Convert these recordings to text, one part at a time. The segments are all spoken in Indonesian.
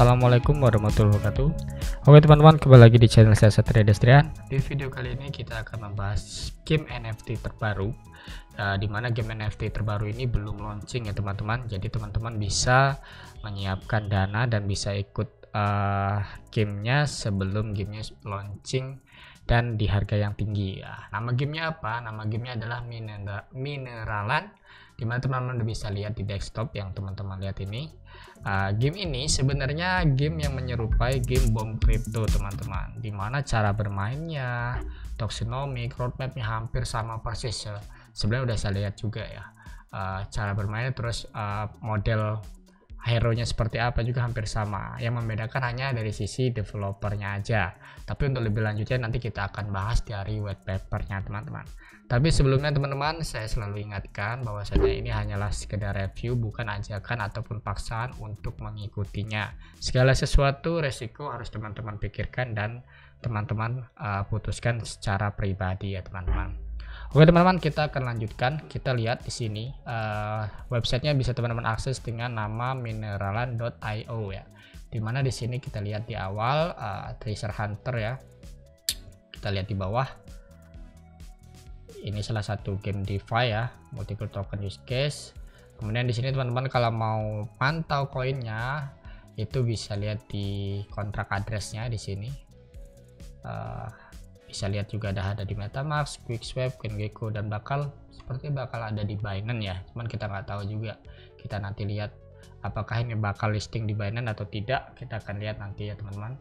Assalamualaikum warahmatullahi wabarakatuh. Oke teman-teman, kembali lagi di channel saya Satria Destrian. Di video kali ini kita akan membahas game NFT terbaru, di mana game NFT terbaru ini belum launching ya teman-teman. Jadi teman-teman bisa menyiapkan dana dan bisa ikut gamenya sebelum gamenya launching dan di harga yang tinggi. Nama gamenya apa? Nama gamenya adalah Mineralan, dimana teman-teman bisa lihat di desktop yang teman-teman lihat ini. Game ini sebenarnya game yang menyerupai game bom crypto teman-teman, dimana cara bermainnya, tokenomics, roadmapnya hampir sama persis. Sebenarnya udah saya lihat juga ya, cara bermainnya, terus model hero nya seperti apa juga hampir sama. Yang membedakan hanya dari sisi developernya aja, tapi untuk lebih lanjutnya nanti kita akan bahas dari white papernya teman-teman. Tapi sebelumnya teman-teman, saya selalu ingatkan bahwasanya ini hanyalah sekedar review, bukan ajakan ataupun paksaan untuk mengikutinya. Segala sesuatu resiko harus teman-teman pikirkan dan teman-teman putuskan secara pribadi ya teman-teman. Oke teman-teman, kita akan lanjutkan. Kita lihat di sini websitenya bisa teman-teman akses dengan nama mineralan.io ya. Dimana di sini kita lihat di awal treasure hunter ya. Kita lihat di bawah. Ini salah satu game DeFi ya, multiple token use case. Kemudian di sini teman-teman kalau mau pantau koinnya itu bisa lihat di kontrak addressnya di sini. Bisa lihat juga ada di MetaMask, QuickSwap, CoinGecko, dan bakal ada di Binance ya. Cuman kita nggak tahu juga. Kita nanti lihat apakah ini bakal listing di Binance atau tidak. Kita akan lihat nanti ya teman-teman.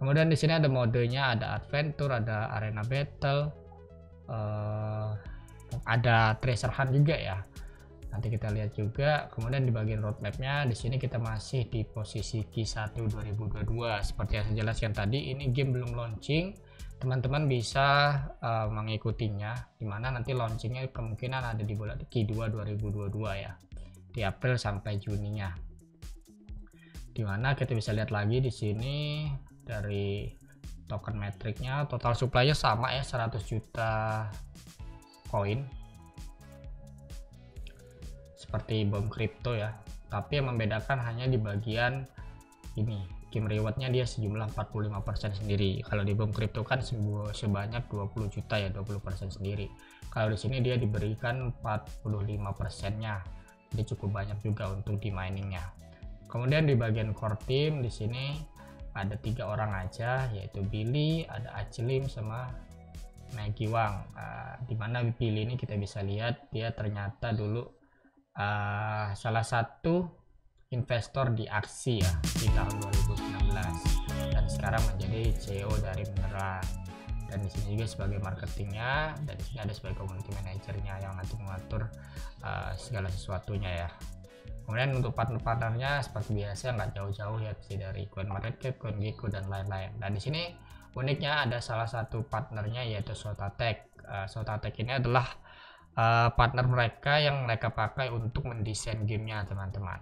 Kemudian di sini ada modenya, ada adventure, ada arena battle. Ada treasure hunt juga ya, nanti kita lihat juga. Kemudian di bagian roadmapnya di sini kita masih di posisi Q1 2022 seperti yang saya jelaskan tadi. Ini game belum launching, teman-teman bisa mengikutinya, dimana nanti launchingnya kemungkinan ada di bulan Q2 2022 ya, di April sampai Juninya, dimana kita bisa lihat lagi di sini dari token metriknya. Total supply-nya sama ya, 100 juta koin seperti bom crypto ya, tapi yang membedakan hanya di bagian ini, game rewardnya dia sejumlah 45% sendiri. Kalau di bom crypto kan sebanyak 20 juta ya, 20% sendiri. Kalau di sini dia diberikan 45%-nya, jadi cukup banyak juga untuk di miningnya. Kemudian di bagian core team di sini ada 3 orang aja, yaitu Billy, ada Acilim, sama Maggie Wang. Dimana Billy ini kita bisa lihat dia ternyata dulu salah satu investor di Aksi ya di tahun 2019, dan sekarang menjadi CEO dari Mineralan. Dan di sini juga sebagai marketingnya, dan di sini ada sebagai community manajernya yang nanti mengatur segala sesuatunya ya. Kemudian untuk partner-partnernya seperti biasa nggak jauh-jauh ya, dari CoinMarketCap, CoinGecko, dan lain-lain. Dan di sini uniknya ada salah satu partnernya yaitu Sotatek. Sotatek ini adalah partner mereka yang mereka pakai untuk mendesain gamenya teman-teman.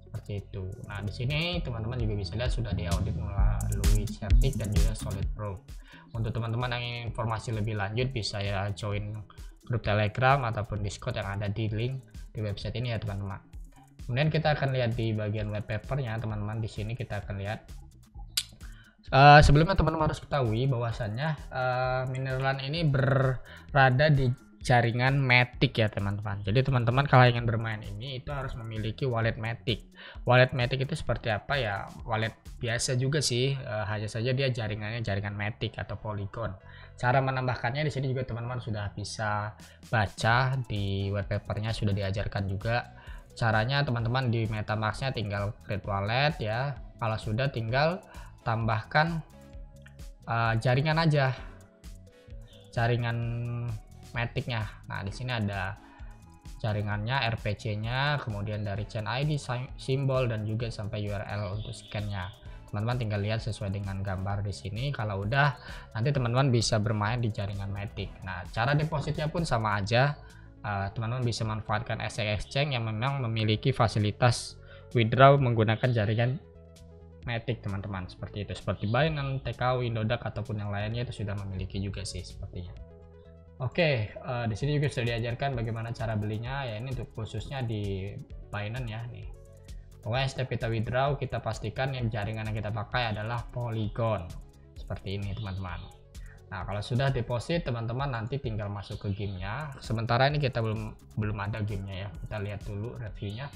Seperti itu. Nah di sini teman-teman juga bisa lihat sudah diaudit melalui Certik dan juga Solid Pro. Untuk teman-teman yang ingin informasi lebih lanjut bisa ya join grup Telegram ataupun Discord yang ada di link di website ini ya teman-teman. Kemudian kita akan lihat di bagian white papernya teman-teman. Di sini kita akan lihat sebelumnya teman-teman harus ketahui bahwasannya Mineralan ini berada di jaringan Matic ya teman-teman. Jadi teman-teman kalau ingin bermain ini itu harus memiliki wallet Matic. Wallet Matic itu seperti apa ya? Wallet biasa juga sih, hanya saja dia jaringannya jaringan Matic atau Polygon. Cara menambahkannya di sini juga teman-teman sudah bisa baca di white papernya, sudah diajarkan juga. Caranya teman-teman di MetaMask-nya tinggal create wallet ya. Kalau sudah tinggal tambahkan jaringan aja, jaringan Matic-nya. Nah di sini ada jaringannya, RPC-nya, kemudian dari chain ID, simbol, dan juga sampai URL untuk scan-nya. Teman-teman tinggal lihat sesuai dengan gambar di sini. Kalau udah, nanti teman-teman bisa bermain di jaringan Matic. Nah cara depositnya pun sama aja. Teman-teman bisa manfaatkan SX Exchange yang memang memiliki fasilitas withdraw menggunakan jaringan Matic teman-teman, seperti itu, seperti Binance, TKW, Indodax, ataupun yang lainnya itu sudah memiliki juga sih sepertinya. Oke, di sini juga sudah diajarkan bagaimana cara belinya ya, ini untuk khususnya di Binance ya nih. Pokoknya setiap kita withdraw, kita pastikan yang jaringan yang kita pakai adalah Polygon seperti ini teman-teman. Nah kalau sudah deposit, teman-teman nanti tinggal masuk ke gamenya. Sementara ini kita belum ada gamenya ya, kita lihat dulu reviewnya.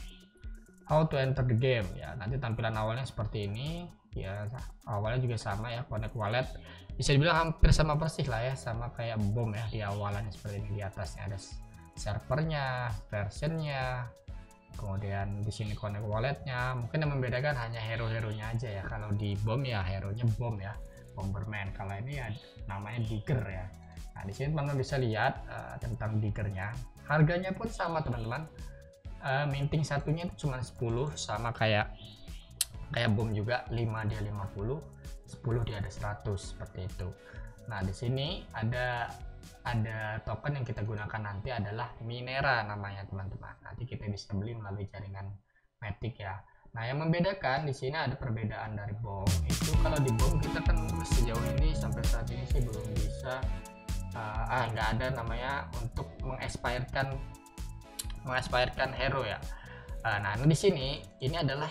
How to enter the game ya, nanti tampilan awalnya seperti ini ya. Awalnya juga sama ya, connect wallet, bisa dibilang hampir sama persis lah ya, sama kayak BOM ya. Di awalannya seperti ini, di atasnya ada servernya, versionnya, kemudian di sini connect walletnya. Mungkin yang membedakan hanya hero-heronya aja ya. Kalau di BOM ya hero-nya BOM ya, Bomberman. Kalau ini ya namanya Digger ya. Nah di sini teman-teman bisa lihat tentang Diggernya. Harganya pun sama teman-teman. Minting satunya itu cuma 10, sama kayak BOM juga. 5 dia 50, 10 dia ada 100 seperti itu. Nah di sini ada token yang kita gunakan nanti adalah Minera namanya teman-teman. Nanti kita bisa beli melalui jaringan Matic ya. Nah yang membedakan di sini ada perbedaan dari BOM itu. Kalau di BOM kita kan sejauh ini sampai saat ini sih belum bisa nggak ada namanya untuk mengespirekan hero ya. Nah di sini ini adalah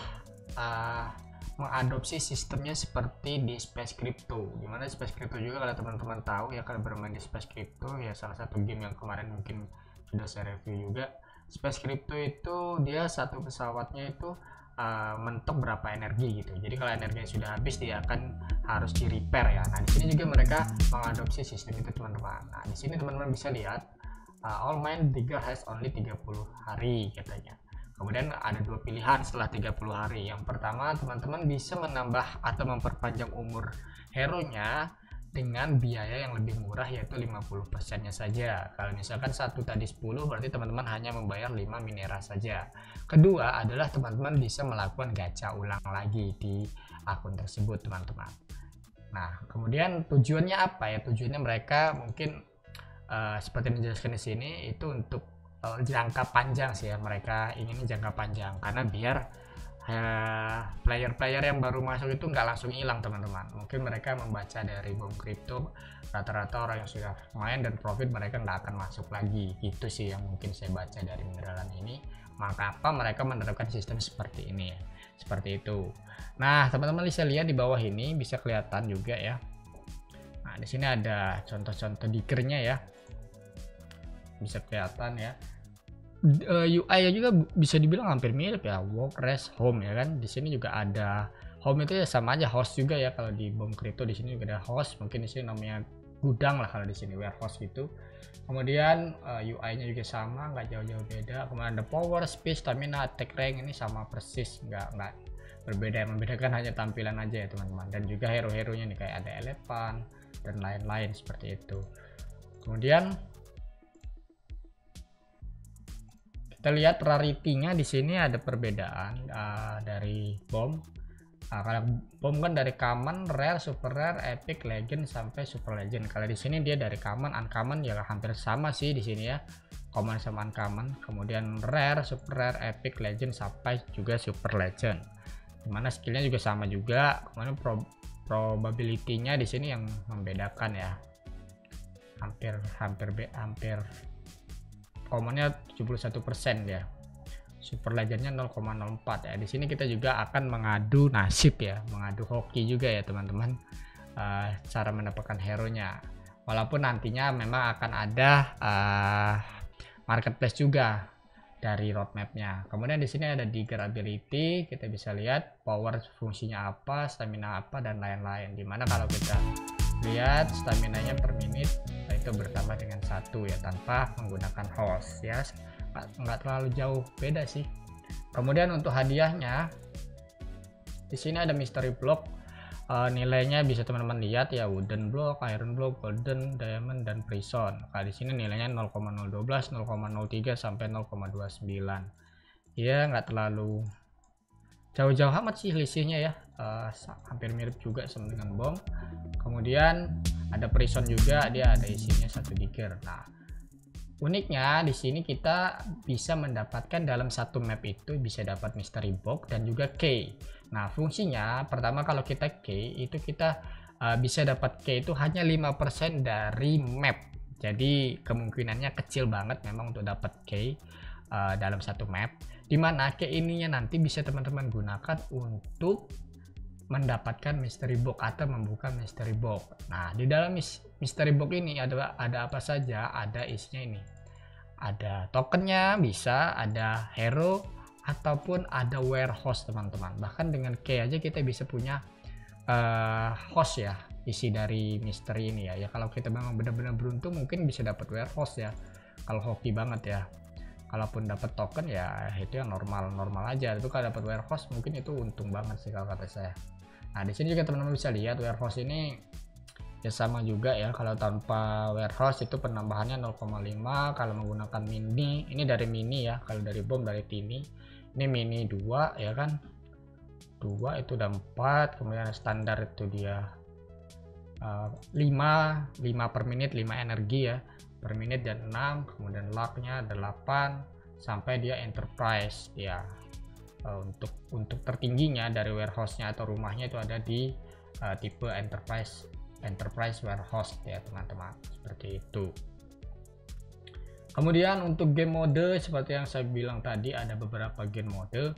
mengadopsi sistemnya seperti di Space Crypto, dimana Space Crypto juga kalau teman-teman tahu ya, kalau bermain di Space Crypto ya, salah satu game yang kemarin mungkin sudah saya review juga. Space Crypto itu dia satu pesawatnya itu mentok berapa energi gitu. Jadi kalau energinya sudah habis dia akan harus di repair ya. Nah di sini juga mereka mengadopsi sistem itu teman-teman. Nah di sini teman-teman bisa lihat all mine Digger has only 30 hari katanya. Kemudian ada dua pilihan setelah 30 hari. Yang pertama teman-teman bisa menambah atau memperpanjang umur hero-nya dengan biaya yang lebih murah, yaitu 50% nya saja. Kalau misalkan satu tadi 10, berarti teman-teman hanya membayar 5 minera saja. Kedua adalah teman-teman bisa melakukan gacha ulang lagi di akun tersebut teman-teman. Nah kemudian tujuannya apa ya? Tujuannya mereka mungkin seperti dijelaskan di sini itu untuk jangka panjang sih ya. Mereka inginnya jangka panjang karena biar player-player yang baru masuk itu nggak langsung hilang teman-teman. Mungkin mereka membaca dari BOM Crypto, rata-rata orang yang sudah main dan profit mereka nggak akan masuk lagi. Itu sih yang mungkin saya baca dari mineralan ini. Maka apa mereka menerapkan sistem seperti ini ya, seperti itu. Nah teman-teman bisa lihat di bawah ini bisa kelihatan juga ya. Nah di sini ada contoh-contoh Diggernya ya, bisa kelihatan ya. UI juga bisa dibilang hampir mirip ya, work, rest, home ya kan. Di sini juga ada home, itu ya sama aja host juga ya. Kalau di BOM Crypto di sini juga ada host, mungkin di sini namanya gudang lah kalau di sini warehouse gitu. Kemudian UI-nya juga sama, nggak jauh-jauh beda. Kemudian ada power, speed, stamina, attack rank, ini sama persis, nggak berbeda. Yang membedakan hanya tampilan aja ya teman-teman. Dan juga hero-heronya nih kayak ada elephant dan lain-lain seperti itu. Kemudian kita lihat rarity-nya di sini ada perbedaan dari BOM. Kalau BOM kan dari common, rare, super rare, epic, legend sampai super legend. Kalau di sini dia dari common, uncommon ya hampir sama sih di sini ya. Common sama uncommon, kemudian rare, super rare, epic, legend sampai juga super legend. Dimana skillnya juga sama juga. Kemudian probability-nya di sini yang membedakan ya. Hampir commonnya 71% ya, super legendnya 0,04 ya. Di sini kita juga akan mengadu nasib ya, mengadu hoki juga ya teman-teman, cara mendapatkan hero nya. Walaupun nantinya memang akan ada marketplace juga dari roadmapnya. Kemudian di sini ada Digger ability, kita bisa lihat power fungsinya apa, stamina apa dan lain-lain. Dimana kalau kita lihat stamina nya per menit itu bertambah dengan 1 ya, tanpa menggunakan host ya, nggak terlalu jauh beda sih. Kemudian untuk hadiahnya di sini ada mystery block, nilainya bisa teman-teman lihat ya, wooden block, iron block, golden, diamond dan prison. Nah di sini nilainya 0,012, 0,03 sampai 0,29 ya, nggak terlalu jauh-jauh amat sih selisihnya ya, hampir mirip juga sama dengan BOM. Kemudian ada prison juga, dia ada isinya 1 Digger. Nah uniknya di sini kita bisa mendapatkan dalam satu map itu bisa dapat mystery box dan juga key. Nah fungsinya pertama, kalau kita key itu kita bisa dapat key itu hanya 5% dari map, jadi kemungkinannya kecil banget memang untuk dapat key. dalam satu map, dimana key ininya nanti bisa teman-teman gunakan untuk mendapatkan mystery box atau membuka mystery box. Nah, di dalam mystery box ini ada apa saja? Ada isinya ini. Ada tokennya, bisa ada hero ataupun ada warehouse teman-teman. Bahkan dengan key aja kita bisa punya host ya, isi dari mystery ini ya. Ya kalau kita memang benar-benar beruntung mungkin bisa dapat warehouse ya. Kalau hoki banget ya. Kalaupun dapat token ya itu yang normal aja. Itu kalau dapat warehouse mungkin itu untung banget sih kalau kata saya. Nah, di sini juga teman-teman bisa lihat warehouse ini ya sama juga ya. Kalau tanpa warehouse itu penambahannya 0,5, kalau menggunakan mini, ini dari mini ya. Kalau dari bom dari tini, ini mini 2 ya kan. 2 itu udah 4, kemudian standar itu dia 5 per menit, 5 energi ya per menit, dan 6, kemudian lucknya 8 sampai dia enterprise ya. Untuk tertingginya dari warehouse-nya atau rumahnya itu ada di tipe enterprise warehouse ya teman-teman, seperti itu. Kemudian untuk game mode seperti yang saya bilang tadi, ada beberapa game mode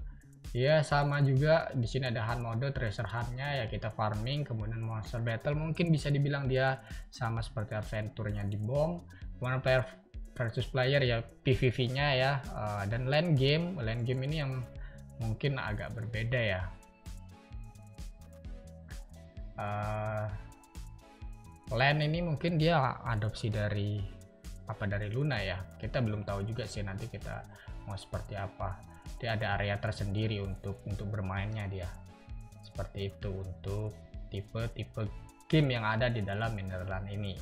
ya, sama juga di sini ada hunt mode, treasure hunt-nya ya kita farming, kemudian monster battle mungkin bisa dibilang dia sama seperti adventure-nya di bom, kemudian player versus player ya PVV-nya ya, dan land game ini yang mungkin agak berbeda ya. Land ini mungkin dia adopsi dari Luna ya, kita belum tahu juga sih, nanti kita mau seperti apa. Dia ada area tersendiri untuk bermainnya dia, seperti itu untuk tipe game yang ada di dalam Minerland ini.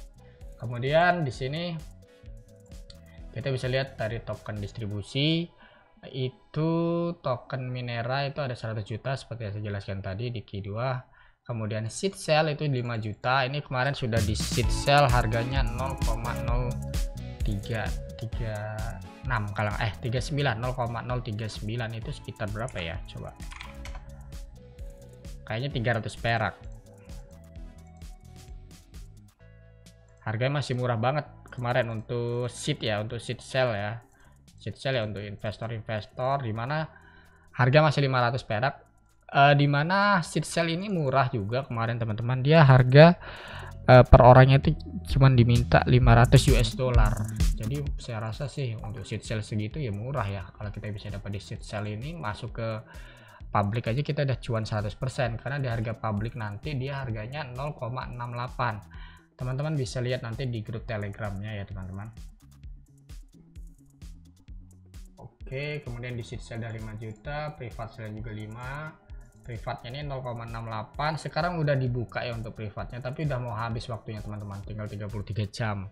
Kemudian di sini kita bisa lihat dari token distribusi, itu token minera itu ada 100 juta seperti yang saya jelaskan tadi di Q2. Kemudian seed sale itu 5 juta, ini kemarin sudah di seed sale harganya 0,039 kalau 0,039 itu sekitar berapa ya, coba kayaknya 300 perak. Harganya masih murah banget kemarin untuk seed ya, untuk seed sale ya. Seed sale ya untuk investor dimana harga masih 500 perak, dimana seed sale ini murah juga kemarin teman-teman. Dia harga per orangnya itu cuman diminta 500 US dollar. Jadi saya rasa sih untuk seed sale segitu ya murah ya. Kalau kita bisa dapat di seed sale ini, masuk ke public aja kita udah cuan 100%, karena di harga public nanti dia harganya 0,68. Teman-teman bisa lihat nanti di grup telegramnya ya teman-teman. Oke, kemudian di seed sale ada 5 juta, private sale juga 5, privatnya ini 0,68. sekarang udah dibuka ya untuk privatnya, tapi udah mau habis waktunya teman-teman, tinggal 33 jam.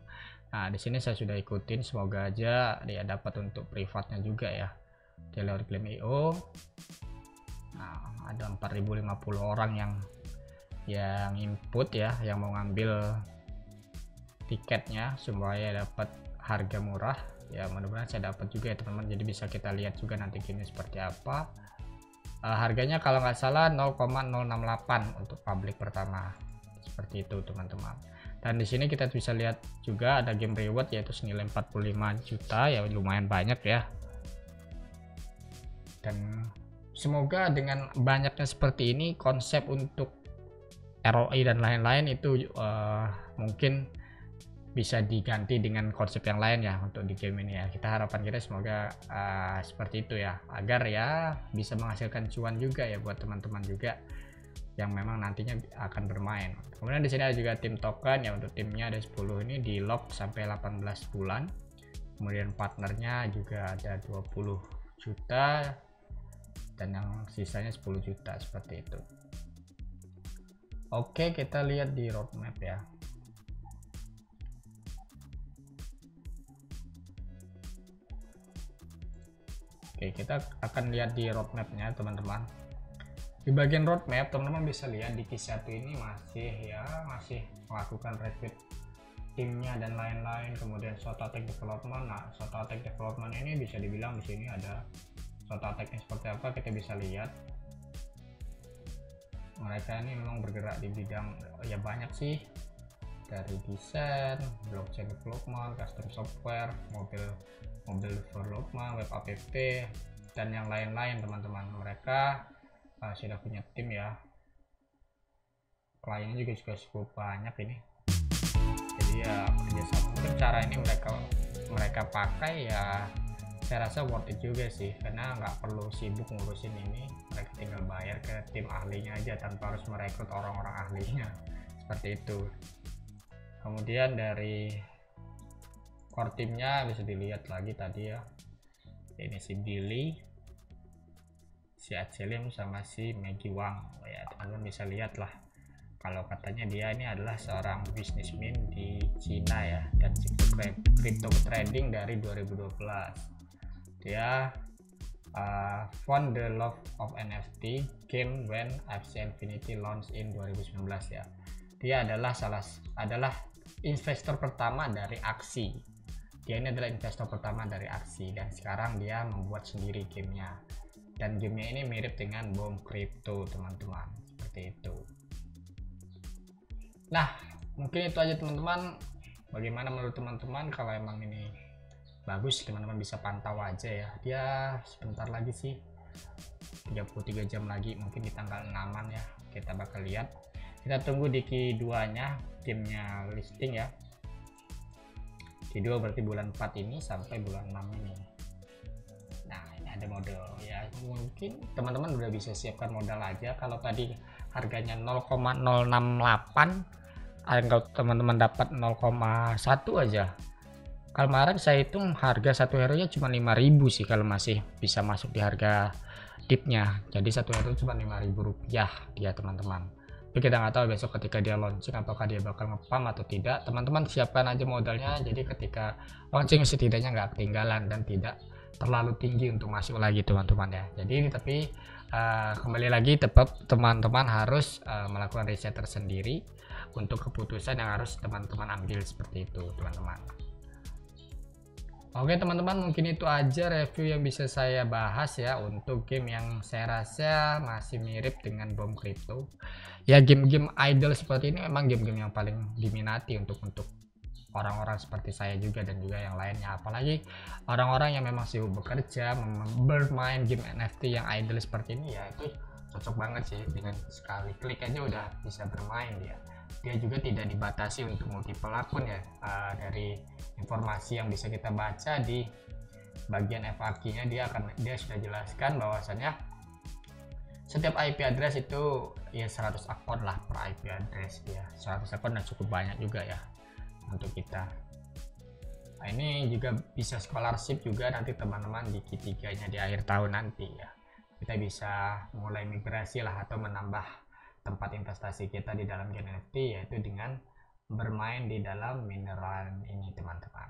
Nah, di sini saya sudah ikutin, semoga aja dia dapat untuk privatnya juga ya. Dia lewat claim IO. Nah, ada 4050 orang yang input ya, yang mau ngambil tiketnya supaya dapat harga murah ya. Mudah-mudahan saya dapat juga ya teman-teman, jadi bisa kita lihat juga nanti game seperti apa. Harganya kalau nggak salah 0,068 untuk public pertama, seperti itu teman-teman. Dan di sini kita bisa lihat juga ada game reward yaitu senilai 45 juta ya, lumayan banyak ya. Dan semoga dengan banyaknya seperti ini, konsep untuk ROI dan lain-lain itu mungkin bisa diganti dengan konsep yang lain ya untuk di game ini ya. Kita harapan kita semoga seperti itu ya, agar ya bisa menghasilkan cuan juga ya buat teman-teman juga yang memang nantinya akan bermain. Kemudian di sini ada juga tim token ya, untuk timnya ada 10 ini di lock sampai 18 bulan. Kemudian partnernya juga ada 20 juta dan yang sisanya 10 juta seperti itu. Oke, kita lihat di roadmap ya. Oke, kita akan lihat di roadmapnya teman-teman. Di bagian roadmap teman-teman bisa lihat di Q1 ini masih melakukan recruit timnya dan lain-lain. Kemudian SWOT attack development. Nah, SWOT attack development ini bisa dibilang di sini ada SWOT attacknya seperti apa, kita bisa lihat. Mereka ini memang bergerak di bidang ya banyak sih, dari desain, blockchain development, custom software, mobile Mobile Development, Web App, dan yang lain-lain teman-teman. Mereka sudah punya tim ya, kliennya juga cukup banyak ini. Jadi ya kerjasama, mungkin cara ini mereka pakai ya, saya rasa worth it juga sih, karena nggak perlu sibuk ngurusin ini, mereka tinggal bayar ke tim ahlinya aja tanpa harus merekrut orang-orang ahlinya seperti itu. Kemudian dari core timnya bisa dilihat lagi tadi ya, ini si Billy, si Acelim, sama si Maggie Wang ya, teman-teman bisa lihat lah. Kalau katanya dia ini adalah seorang bisnismen di Cina ya, dan crypto trading dari 2012. Dia found the love of NFT came when Axie Infinity launched in 2019 ya. Dia adalah investor pertama dari Axie. Dia ini adalah investor pertama dari Axie, dan sekarang dia membuat sendiri gamenya. Dan gamenya ini mirip dengan Bomb Crypto teman-teman, seperti itu. Nah, mungkin itu aja teman-teman. Bagaimana menurut teman-teman? Kalau emang ini bagus, teman-teman bisa pantau aja ya. Dia sebentar lagi sih, 33 jam lagi, mungkin di tanggal 6-an ya, kita bakal lihat. Kita tunggu di Q2 nya, timnya listing ya. Q2 berarti bulan 4 ini sampai bulan 6 ini. Nah, ini ada modal ya, mungkin teman-teman udah bisa siapkan modal aja. Kalau tadi harganya 0,068, kalau teman-teman dapat 0,1 aja. Kemarin saya hitung harga satu hero nya cuma 5.000 sih, kalau masih bisa masuk di harga dipnya. Jadi satu hero cuma 5.000 rupiah dia teman-teman. Tapi kita nggak tahu besok ketika dia launching apakah dia bakal ngepam atau tidak. Teman-teman siapkan aja modalnya, jadi ketika launching setidaknya nggak ketinggalan dan tidak terlalu tinggi untuk masuk lagi teman-teman ya. Jadi ini tapi kembali lagi tetap teman-teman harus melakukan riset tersendiri untuk keputusan yang harus teman-teman ambil, seperti itu teman-teman. Oke teman-teman, mungkin itu aja review yang bisa saya bahas ya untuk game yang saya rasa masih mirip dengan Bomb Crypto ya. Game-game idle seperti ini memang game-game yang paling diminati untuk orang-orang seperti saya juga dan juga yang lainnya, apalagi orang-orang yang memang sibuk bekerja bermain game NFT yang idle seperti ini ya. Itu cocok banget sih, dengan sekali klik aja udah bisa bermain dia juga tidak dibatasi untuk multiple akun ya. Dari informasi yang bisa kita baca di bagian FAQ nya dia sudah jelaskan bahwasannya setiap IP address itu ya 100 akun lah per IP address ya. 100 akun dan cukup banyak juga ya untuk kita. Nah, ini juga bisa scholarship juga nanti teman-teman di Q3 nya di akhir tahun nanti ya. Kita bisa mulai migrasi lah atau menambah tempat investasi kita di dalam game NFT, yaitu dengan bermain di dalam mineral ini teman-teman.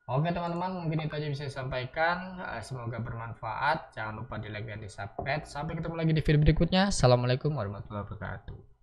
Oke teman-teman, mungkin itu aja bisa saya sampaikan. Semoga bermanfaat. Jangan lupa di like dan di subscribe. Sampai ketemu lagi di video berikutnya. Assalamualaikum warahmatullahi wabarakatuh.